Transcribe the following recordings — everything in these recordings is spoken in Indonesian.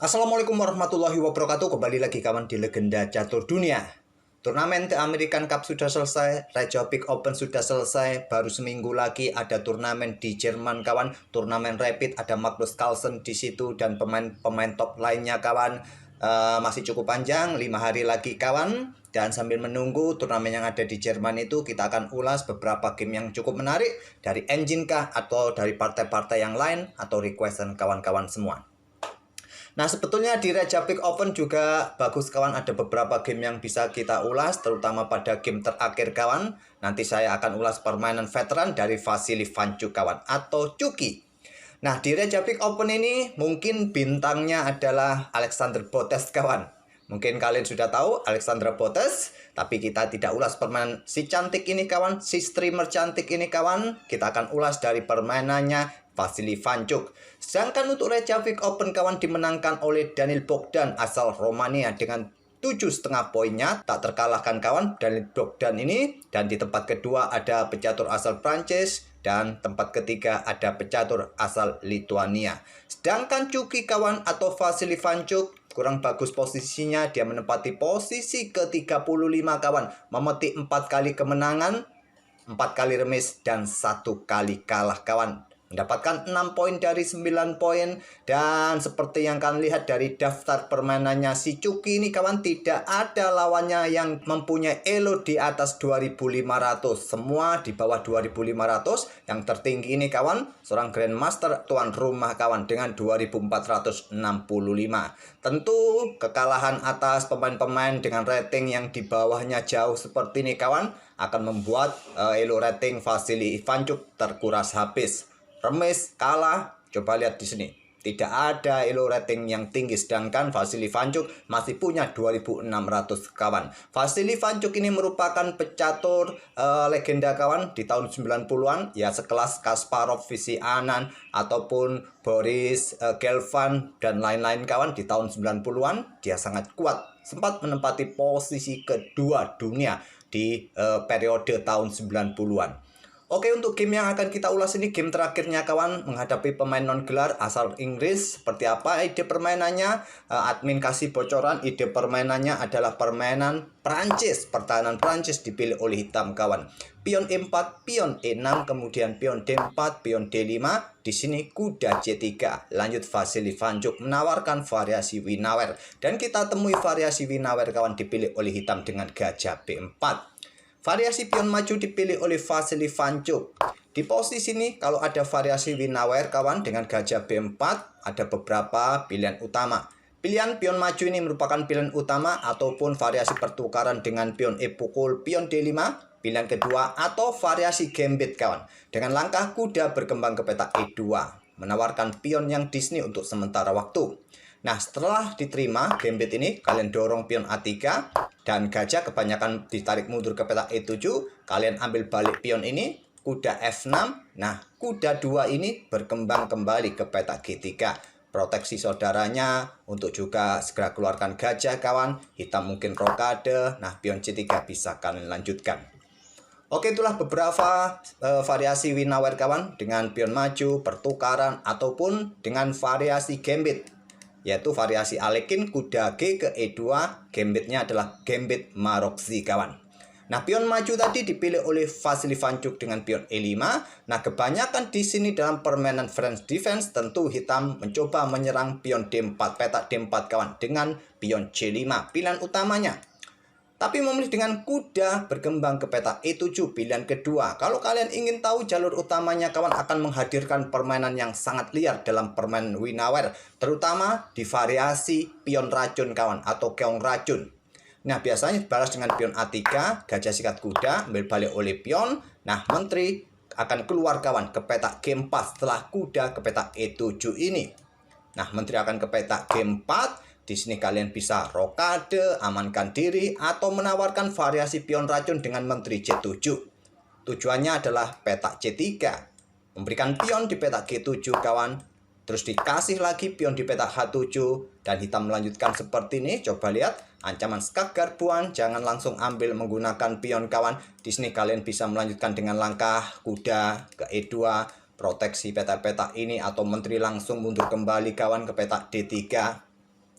Assalamualaikum warahmatullahi wabarakatuh. Kembali lagi kawan di Legenda Catur Dunia. Turnamen The American Cup sudah selesai, Reykjavik Open sudah selesai. Baru seminggu lagi ada turnamen di Jerman kawan. Turnamen rapid, ada Magnus Carlsen di situ dan pemain-pemain top lainnya kawan. Masih cukup panjang, 5 hari lagi kawan. Dan sambil menunggu turnamen yang ada di Jerman itu, kita akan ulas beberapa game yang cukup menarik dari Engine kah atau dari partai-partai yang lain atau requestan kawan-kawan semua. Nah, sebetulnya di Reykjavik Open juga bagus kawan, ada beberapa game yang bisa kita ulas, terutama pada game terakhir kawan. Nanti saya akan ulas permainan veteran dari Vasily Vanchuk kawan, atau Chucky. Nah, di Reykjavik Open ini mungkin bintangnya adalah Alexander Botes kawan. Mungkin kalian sudah tahu Alexander Botes, tapi kita tidak ulas permainan si cantik ini kawan, si streamer cantik ini kawan. Kita akan ulas dari permainannya Vasily Vanchuk. Sedangkan untuk Reykjavik Open kawan dimenangkan oleh Daniil Bogdan asal Romania dengan 7,5 poinnya, tak terkalahkan kawan Daniil Bogdan ini. Dan di tempat kedua ada pecatur asal Prancis dan tempat ketiga ada pecatur asal Lituania. Sedangkan Chucky kawan atau Vasily Vanchuk kurang bagus posisinya, dia menempati posisi ke-35 kawan, memetik 4 kali kemenangan, 4 kali remis dan 1 kali kalah kawan. Mendapatkan 6 poin dari 9 poin. Dan seperti yang kalian lihat dari daftar permainannya si Chucky ini kawan, tidak ada lawannya yang mempunyai elo di atas 2500. Semua di bawah 2500. Yang tertinggi ini kawan, seorang Grandmaster tuan rumah kawan dengan 2465. Tentu kekalahan atas pemain-pemain dengan rating yang di bawahnya jauh seperti ini kawan akan membuat elo rating Vasily Vanchuk terkuras habis. Remis, kalah, coba lihat di sini. Tidak ada elo rating yang tinggi, sedangkan Vasily Vanchuk masih punya 2600 kawan. Vasily Vanchuk ini merupakan pecatur legenda kawan di tahun 90-an, ya sekelas Kasparov, Vishy Anand ataupun Boris Gelfand dan lain-lain kawan di tahun 90-an. Dia sangat kuat, sempat menempati posisi kedua dunia di periode tahun 90-an. Oke, untuk game yang akan kita ulas ini game terakhirnya kawan, menghadapi pemain non gelar asal Inggris. Seperti apa ide permainannya? Admin kasih bocoran, ide permainannya adalah permainan Prancis. Pertahanan Prancis dipilih oleh hitam kawan. Pion E4, pion E6, kemudian pion D4, pion D5. Di sini kuda C3. Lanjut Vasily Vanchuk menawarkan variasi Winawer. Dan kita temui variasi Winawer kawan dipilih oleh hitam dengan gajah B4. Variasi pion maju dipilih oleh Vasily Vanchuk. Di posisi ini kalau ada variasi Winawer kawan dengan gajah B4, ada beberapa pilihan utama. Pilihan pion maju ini merupakan pilihan utama ataupun variasi pertukaran dengan pion E pukul pion D5. Pilihan kedua atau variasi gambit kawan. Dengan langkah kuda berkembang ke petak E2. Menawarkan pion yang di sini untuk sementara waktu. Nah, setelah diterima gambit ini, kalian dorong pion A3 dan gajah kebanyakan ditarik mundur ke petak E7. Kalian ambil balik pion ini, kuda F6. Nah, kuda 2 ini berkembang kembali ke petak G3. Proteksi saudaranya untuk juga segera keluarkan gajah kawan. Hitam mungkin rokade. Nah, pion C3 bisa kalian lanjutkan. Oke, itulah beberapa variasi Winawer kawan dengan pion maju, pertukaran ataupun dengan variasi gambit. Yaitu variasi Alekhine kuda G ke E2, gambitnya adalah gambit Maroczy kawan. Nah, pion maju tadi dipilih oleh Vasily Vanchuk dengan pion E5. Nah, kebanyakan di sini dalam permainan French defense tentu hitam mencoba menyerang pion D4, petak D4 kawan dengan pion C5 pilihan utamanya. Tapi memilih dengan kuda berkembang ke petak E7 pilihan kedua. Kalau kalian ingin tahu jalur utamanya kawan akan menghadirkan permainan yang sangat liar dalam permainan Winawer. Terutama di variasi pion racun kawan atau keong racun. Nah, biasanya balas dengan pion A3, gajah sikat kuda, ambil balik oleh pion. Nah, menteri akan keluar kawan ke petak G4 setelah kuda ke petak E7 ini. Nah, menteri akan ke petak G4. Di sini kalian bisa rokade, amankan diri, atau menawarkan variasi pion racun dengan menteri C7. Tujuannya adalah petak C3. Memberikan pion di petak G7 kawan. Terus dikasih lagi pion di petak H7. Dan hitam melanjutkan seperti ini. Coba lihat, ancaman skak garbuan. Jangan langsung ambil menggunakan pion kawan. Di sini kalian bisa melanjutkan dengan langkah kuda ke E2. Proteksi petak-petak ini atau menteri langsung mundur kembali kawan ke petak D3.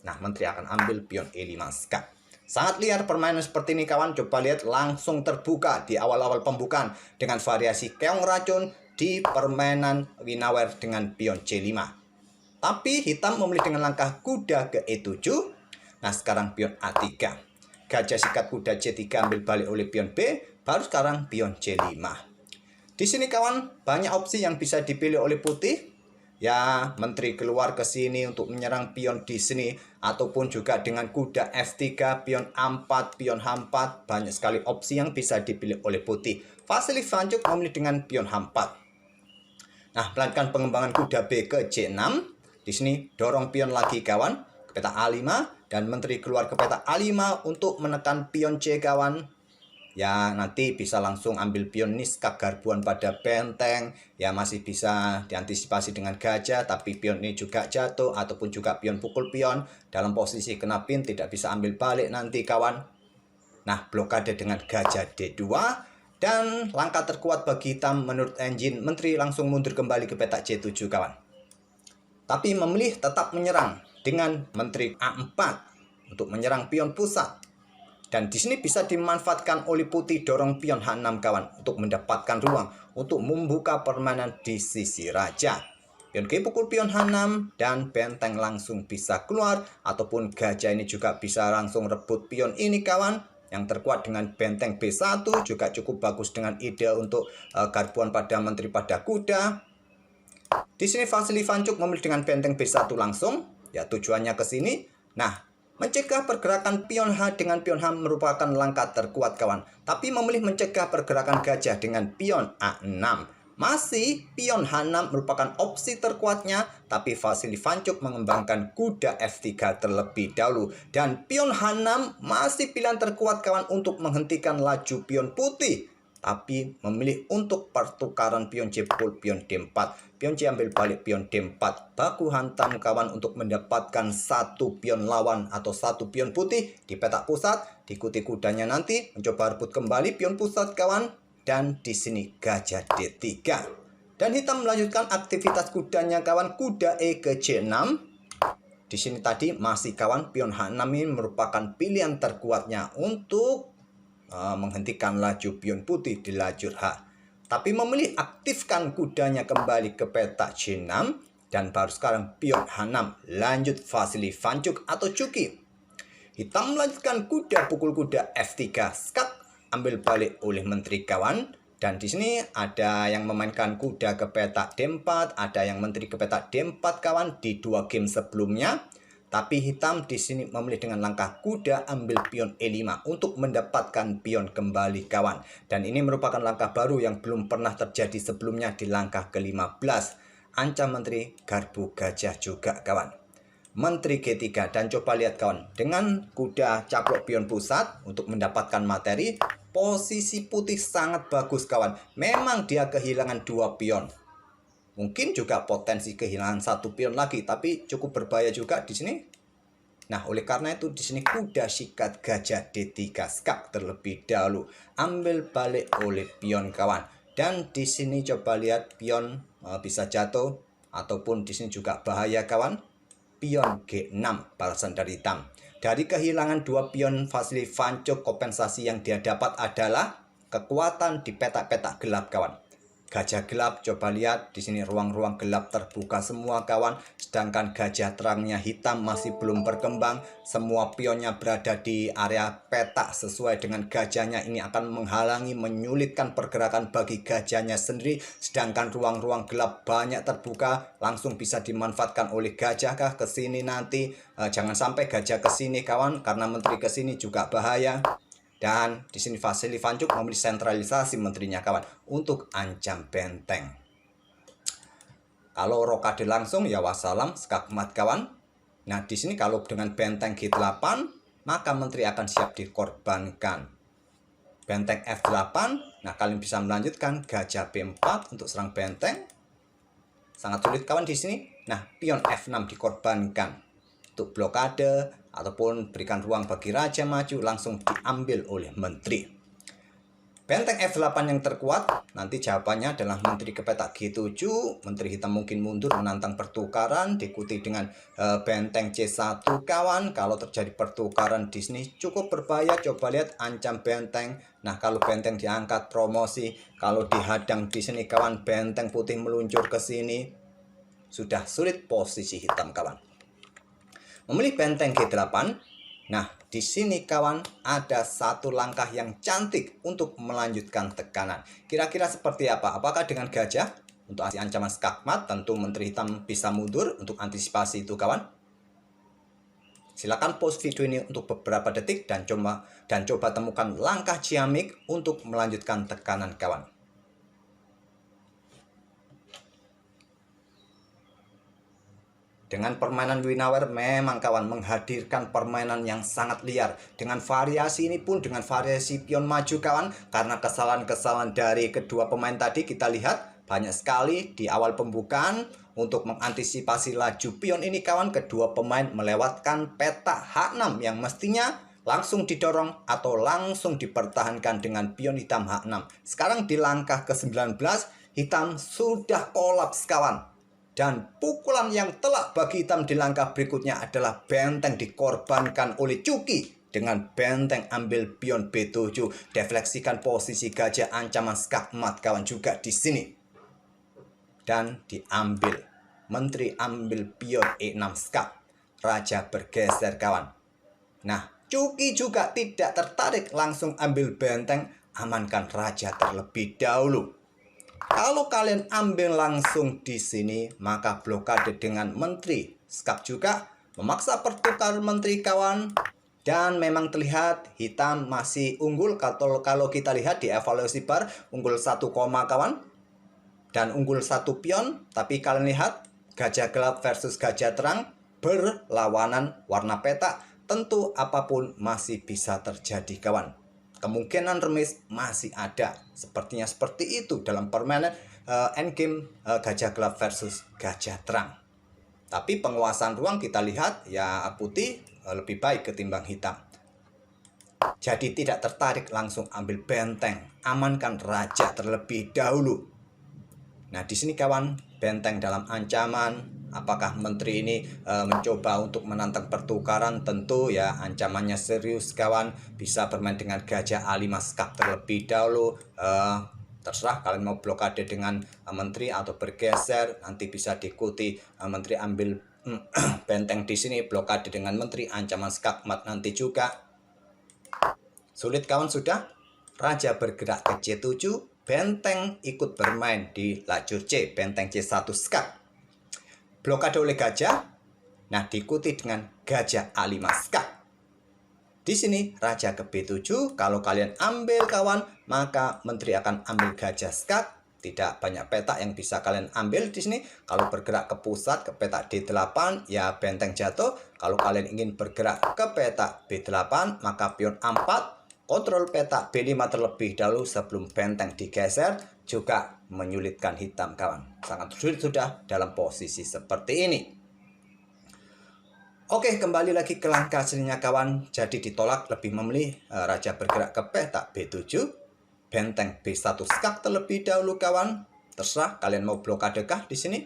Nah, menteri akan ambil pion E5 skak. Sangat liar permainan seperti ini kawan. Coba lihat langsung terbuka di awal-awal pembukaan dengan variasi keong racun di permainan Winawer dengan pion C5. Tapi hitam memilih dengan langkah kuda ke E7. Nah, sekarang pion A3. Gajah sikat kuda C3 ambil balik oleh pion B. Baru sekarang pion C5. Di sini kawan, banyak opsi yang bisa dipilih oleh putih. Ya, menteri keluar ke sini untuk menyerang pion di sini. Ataupun juga dengan kuda F3, pion A4, pion H4. Banyak sekali opsi yang bisa dipilih oleh putih. Vasily Vanchuk memilih dengan pion H4. Nah, melanjutkan pengembangan kuda B ke C6. Di sini dorong pion lagi kawan ke peta A5 dan menteri keluar ke peta A5 untuk menekan pion C kawan. Ya, nanti bisa langsung ambil pion niskak garbuan pada benteng. Ya, masih bisa diantisipasi dengan gajah, tapi pion ini juga jatuh ataupun juga pion pukul pion dalam posisi kena pin tidak bisa ambil balik nanti kawan. Nah, blokade dengan gajah D2 dan langkah terkuat bagi hitam menurut engine menteri langsung mundur kembali ke peta C7 kawan. Tapi memilih tetap menyerang dengan menteri A4 untuk menyerang pion pusat. Dan di sini bisa dimanfaatkan oleh putih dorong pion H6 kawan untuk mendapatkan ruang untuk membuka permainan di sisi raja. Pion G pukul pion H6 dan benteng langsung bisa keluar ataupun gajah ini juga bisa langsung rebut pion ini kawan. Yang terkuat dengan benteng B1 juga cukup bagus dengan ide untuk garbuan pada menteri pada kuda. Di sini Vasily Vanchuk memilih dengan benteng B1 langsung, ya tujuannya ke sini. Nah, mencegah pergerakan pion H dengan pion H merupakan langkah terkuat kawan. Tapi memilih mencegah pergerakan gajah dengan pion A6. Masih pion H6 merupakan opsi terkuatnya, tapi Vasily Vanchuk mengembangkan kuda F3 terlebih dahulu. Dan pion H6 masih pilihan terkuat kawan untuk menghentikan laju pion putih. Tapi memilih untuk pertukaran pion C pukul pion D4. Pion C ambil balik pion D4. Baku hantam kawan untuk mendapatkan satu pion lawan atau satu pion putih di petak pusat. Diikuti kudanya nanti mencoba rebut kembali pion pusat kawan. Dan di sini gajah D3. Dan hitam melanjutkan aktivitas kudanya kawan. Kuda E ke C6. Di sini tadi masih kawan pion H6 ini merupakan pilihan terkuatnya untuk menghentikan laju pion putih di lajur H. Tapi memilih aktifkan kudanya kembali ke peta C6 dan baru sekarang pion H6 lanjut Vasily Vanchuk atau Cuki. Hitam melanjutkan kuda pukul kuda F3 skak ambil balik oleh menteri kawan. Dan di sini ada yang memainkan kuda ke peta D4, ada yang menteri ke peta D4 kawan di 2 game sebelumnya. Tapi hitam di sini memilih dengan langkah kuda ambil pion E5 untuk mendapatkan pion kembali kawan. Dan ini merupakan langkah baru yang belum pernah terjadi sebelumnya di langkah ke-15. Ancam menteri garbu gajah juga kawan. Menteri G3 dan coba lihat kawan. Dengan kuda caplok pion pusat untuk mendapatkan materi, posisi putih sangat bagus kawan. Memang dia kehilangan 2 pion. Mungkin juga potensi kehilangan 1 pion lagi, tapi cukup berbahaya juga di sini. Nah, oleh karena itu di sini kuda sikat gajah D3 skak terlebih dahulu ambil balik oleh pion kawan. Dan di sini coba lihat pion bisa jatuh ataupun di sini juga bahaya kawan. Pion G6 balasan dari hitam. Dari kehilangan 2 pion Vasily Vanchuk, kompensasi yang dia dapat adalah kekuatan di petak-petak gelap kawan. Gajah gelap coba lihat di sini ruang-ruang gelap terbuka semua kawan, sedangkan gajah terangnya hitam masih belum berkembang. Semua pionnya berada di area petak sesuai dengan gajahnya, ini akan menghalangi menyulitkan pergerakan bagi gajahnya sendiri. Sedangkan ruang-ruang gelap banyak terbuka, langsung bisa dimanfaatkan oleh gajah kah ke sini nanti. Jangan sampai gajah ke sini kawan, karena menteri ke sini juga bahaya. Dan di sini Vasily Vanchuk memilih sentralisasi menterinya kawan untuk ancam benteng. Kalau rokade langsung ya wassalam skakmat kawan. Nah di sini kalau dengan benteng G8 maka menteri akan siap dikorbankan. Benteng F8. Nah kalian bisa melanjutkan gajah B4 untuk serang benteng. Sangat sulit kawan di sini. Nah pion F6 dikorbankan untuk blokade ataupun berikan ruang bagi raja maju langsung diambil oleh menteri. Benteng F8 yang terkuat, nanti jawabannya adalah Menteri ke petak G7, Menteri Hitam mungkin mundur menantang pertukaran, diikuti dengan benteng C1 kawan. Kalau terjadi pertukaran di sini cukup berbahaya, coba lihat ancam benteng. Nah, kalau benteng diangkat promosi, kalau dihadang di sini kawan, benteng putih meluncur ke sini, sudah sulit posisi hitam kawan. Memilih benteng G8. Nah, di sini kawan ada satu langkah yang cantik untuk melanjutkan tekanan. Kira-kira seperti apa? Apakah dengan gajah? Untuk ancaman skakmat, tentu Menteri Hitam bisa mundur untuk antisipasi itu kawan. Silakan pause video ini untuk beberapa detik dan coba temukan langkah ciamik untuk melanjutkan tekanan kawan. Dengan permainan Winaware memang kawan menghadirkan permainan yang sangat liar. Dengan variasi ini pun, dengan variasi pion maju kawan. Karena kesalahan-kesalahan dari kedua pemain tadi kita lihat banyak sekali di awal pembukaan. Untuk mengantisipasi laju pion ini kawan, kedua pemain melewatkan petak H6 yang mestinya langsung didorong atau langsung dipertahankan dengan pion hitam H6. Sekarang di langkah ke-19 hitam sudah kolaps kawan. Dan pukulan yang telak bagi hitam di langkah berikutnya adalah benteng dikorbankan oleh Cuki. Dengan benteng ambil pion B7, defleksikan posisi gajah ancaman skakmat kawan juga di sini. Dan diambil. Menteri ambil pion E6 skak. Raja bergeser kawan. Nah, Cuki juga tidak tertarik langsung ambil benteng, amankan raja terlebih dahulu. Kalau kalian ambil langsung di sini, maka blokade dengan menteri. Skak juga memaksa pertukaran menteri kawan. Dan memang terlihat hitam masih unggul. Kalau kita lihat di evaluasi bar, unggul 1, kawan. Dan unggul 1 pion. Tapi kalian lihat, gajah gelap versus gajah terang berlawanan warna petak. Tentu apapun masih bisa terjadi kawan. Kemungkinan remis masih ada. Sepertinya seperti itu dalam permainan endgame gajah gelap versus gajah terang. Tapi penguasaan ruang kita lihat ya putih lebih baik ketimbang hitam. Jadi tidak tertarik langsung ambil benteng, amankan raja terlebih dahulu. Nah, di sini kawan, benteng dalam ancaman. Apakah menteri ini mencoba untuk menantang pertukaran? Tentu ya, ancamannya serius kawan. Bisa bermain dengan gajah A5 skak terlebih dahulu. Terserah kalian mau blokade dengan menteri atau bergeser. Nanti bisa diikuti menteri ambil benteng di sini, blokade dengan menteri, ancaman skakmat nanti juga. Sulit kawan sudah. Raja bergerak ke C7. Benteng ikut bermain di lajur C. Benteng C1 skak. Blokade oleh gajah. Nah, diikuti dengan gajah A5 skak. Di sini raja ke B7. Kalau kalian ambil kawan, maka menteri akan ambil gajah skak. Tidak banyak petak yang bisa kalian ambil di sini. Kalau bergerak ke pusat ke petak D8, ya benteng jatuh. Kalau kalian ingin bergerak ke petak B8, maka pion A4. Kontrol petak B5 terlebih dahulu sebelum benteng digeser, juga menyulitkan hitam kawan. Sangat sulit sudah dalam posisi seperti ini. Oke, kembali lagi ke langkah aslinya kawan. Jadi ditolak, lebih memilih raja bergerak ke petak B7. Benteng B1 skak terlebih dahulu kawan. Terserah kalian mau blokadekah di sini.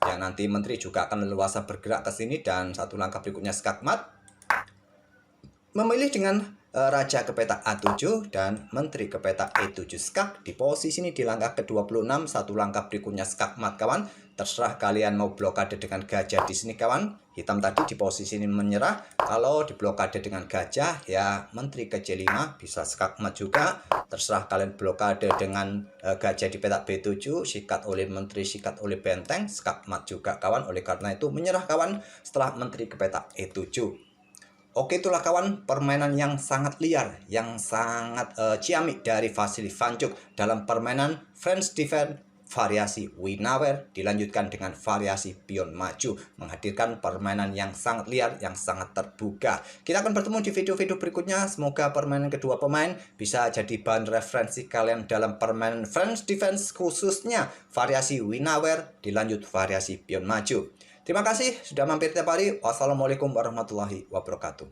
Ya, nanti menteri juga akan leluasa bergerak ke sini dan satu langkah berikutnya skakmat. Memilih dengan raja ke petak A7 dan menteri ke petak E7 skak. Di posisi ini di langkah ke-26, satu langkah berikutnya skakmat kawan. Terserah kalian mau blokade dengan gajah di sini kawan. Hitam tadi di posisi ini menyerah. Kalau diblokade dengan gajah ya menteri ke C5 bisa skakmat juga. Terserah kalian blokade dengan gajah di petak B7, sikat oleh menteri, sikat oleh benteng, skakmat juga kawan. Oleh karena itu menyerah kawan setelah menteri ke petak E7. Oke, itulah kawan permainan yang sangat liar, yang sangat ciamik dari Vasily Vanchuk dalam permainan French Defense variasi Winaware dilanjutkan dengan variasi pion maju, menghadirkan permainan yang sangat liar, yang sangat terbuka. Kita akan bertemu di video-video berikutnya. Semoga permainan kedua pemain bisa jadi bahan referensi kalian dalam permainan French Defense, khususnya variasi Winaware dilanjut variasi pion maju. Terima kasih sudah mampir tiap hari. Wassalamualaikum warahmatullahi wabarakatuh.